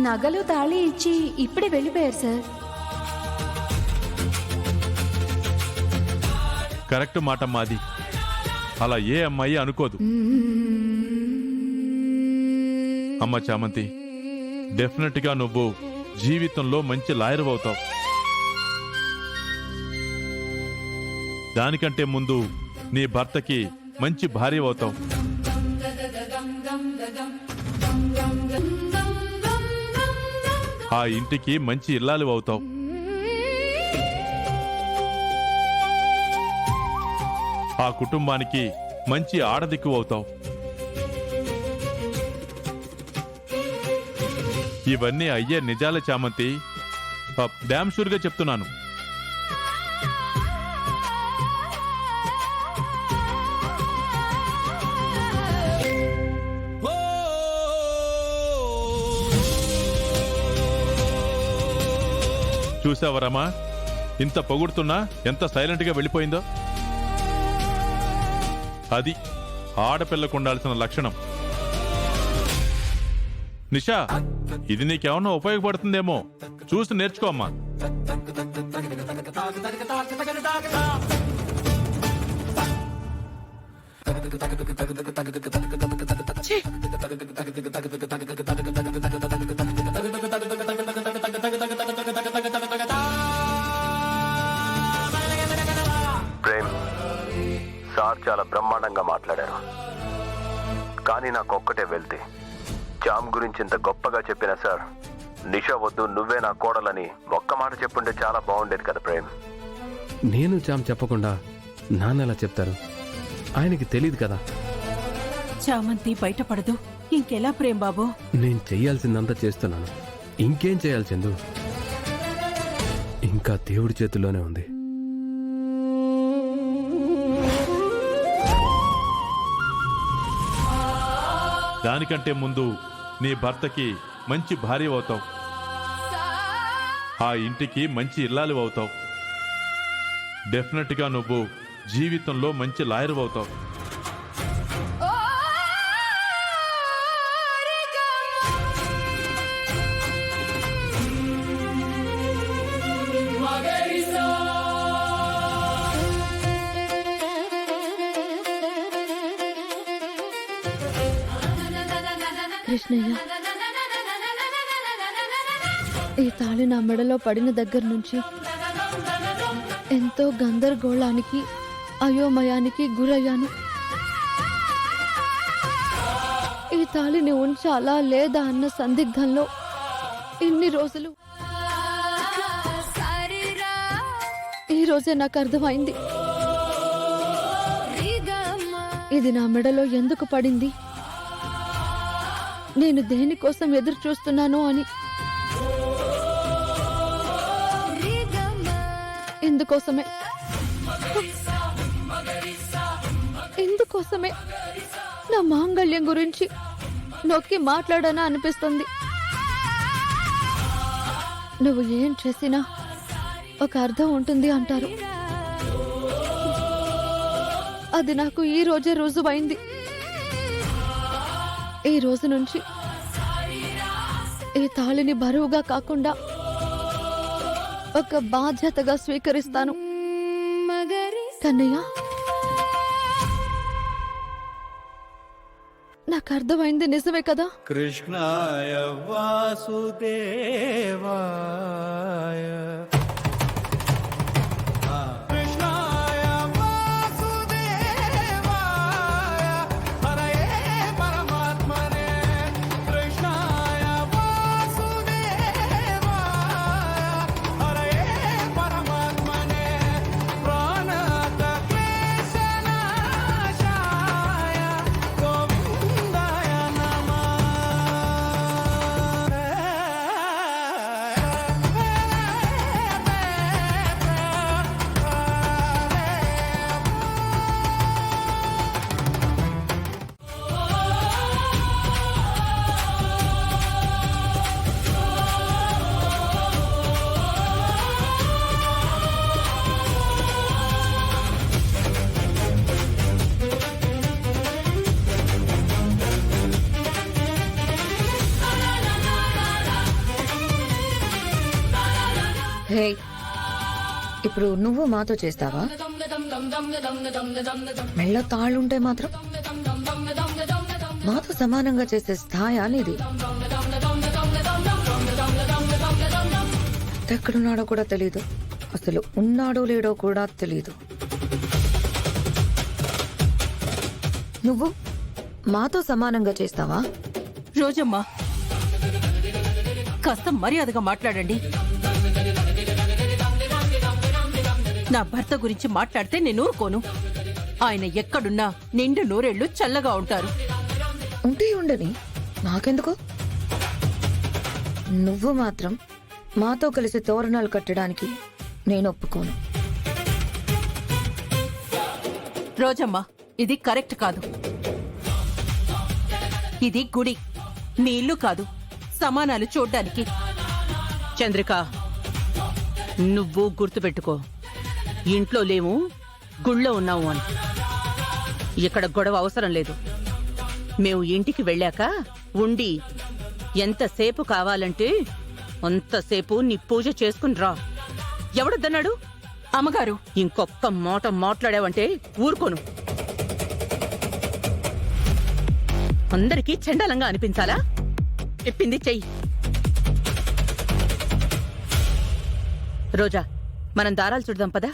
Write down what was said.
నగలు తాళి ఇచ్చి ఇప్పుడే వెళ్ళిపోయారు సార్. కరెక్ట్ మాటమ్మా, అది అలా ఏ అమ్మాయి అనుకోదు. అమ్మ చామంతి, డెఫినెట్ గా నువ్వు జీవితంలో మంచి లాయర్ అవుతావు. దానికంటే ముందు నీ భర్తకి మంచి భార్య అవుతావు. ఆ ఇంటికి మంచి ఇల్లాలు అవుతావు. ఆ కుటుంబానికి మంచి ఆడదిక్కు అవుతావు. ఇవన్నీ అయ్యే నిజాల చామంతి, డామ్ షూర్గా చెప్తున్నాను. చూసావరమ్మా, ఇంత పొగుడుతున్నా ఎంత సైలెంట్గా వెళ్ళిపోయిందో. అది ఆడపిల్లకు ఉండాల్సిన లక్షణం. నిషా, ఇది నీకేమన్నా ఉపయోగపడుతుందేమో చూసి నేర్చుకో అమ్మా. ప్రేమ్ సార్ చాలా బ్రహ్మాండంగా మాట్లాడారు. కానీ నాకొక్కటే వెళ్తే, జామ్ గురించి ఇంత గొప్పగా చెప్పిన సార్, నిషా వద్దు నువ్వే నా కోడలని ఒక్క మాట చెప్పుంటే చాలా బాగుండేది కదా ప్రేమ్. నేను జామ్ చెప్పకుండా నాన్న ఎలా చెప్తారు? ఆయనకి తెలీదు కదా. చామంతి బయటపడదు, ఇంకెలా ప్రేమ్ బాబు? నేను చెయ్యాల్సిందంతా చేస్తున్నాను, ఇంకేం చేయాలి చందు? ఇంకా దేవుడి చేతుల్లోనే ఉంది. దానికంటే ముందు నీ భర్తకి మంచి భార్య అవుతావు. ఆ ఇంటికి మంచి ఇల్లాలు అవుతావు. డెఫినెట్ గా నువ్వు జీవితంలో మంచి లాయర్ అవుతావు. కృష్ణయ్య, ఈ తాళి నా మెడలో పడిన దగ్గర నుంచి ఎంతో గందరగోళానికి, అయోమయానికి గురయ్యాను. ఈ తాళిని ఉంచాలా లేదా అన్న సందిగ్ధంలో ఇన్ని రోజులు. ఈ రోజే నాకు అర్థమైంది, ఇది నా మెడలో ఎందుకు పడింది, నేను దేనికోసం ఎదురు చూస్తున్నాను అని. ఇందుకోసమే నా మాంగళ్యం గురించి నొక్కి మాట్లాడానా అనిపిస్తుంది. నువ్వు ఏం చేసినా ఒక అర్థం ఉంటుంది అంటారు. అది నాకు ఈ రోజే రుజువైంది. ఈ రోజు నుంచి ఈ తాళిని బరువుగా కాకుండా ఒక బాధ్యతగా స్వీకరిస్తాను. కన్నయ్య, నాకు అర్థమైంది నిజమే కదా? కృష్ణాయ వాసుదేవాయ హే, ఇప్పుడు నువ్వు మాతో చేస్తావా? మెళ్ళ తాళ్ళుంటే మాత్రం మాతో సమానంగా చేసే స్థాయి అనేది ఎక్కడున్నాడో కూడా తెలీదు, అసలు ఉన్నాడో లేడో కూడా తెలీదు. నువ్వు మాతో సమానంగా చేస్తావా? రోజమ్మా, కాస్త మర్యాదగా మాట్లాడండి. నా భర్త గురించి మాట్లాడితే నేను ఊరుకోను. ఆయన ఎక్కడున్నా నిండు నూరేళ్లు చల్లగా ఉంటారు. ఉంటే ఉండని, నాకెందుకు? నువ్వు మాత్రం మాతో కలిసి తోరణాలు కట్టడానికి నేను ఒప్పుకోను. రోజమ్మా, ఇది కరెక్ట్ కాదు. ఇది గుడి, మీ ఇల్లు కాదు సమానాలు చూడ్డానికి. చంద్రిక, నువ్వు గుర్తుపెట్టుకో, ఇంట్లో లేవు గుళ్ళో ఉన్నావు అని. ఇక్కడ గొడవ అవసరం లేదు. మేము ఇంటికి వెళ్ళాక ఉండి ఎంతసేపు కావాలంటే అంతసేపు నీ పూజ చేసుకుని రా. ఎవడొద్దన్నాడు? అమ్మగారు, ఇంకొక్క మాట మాట్లాడావంటే ఊరుకోను. అందరికీ చండాలంగా అనిపించాలా? చెప్పింది చెయ్యి. రోజా, మనం దారాలు చూద్దాం పదా.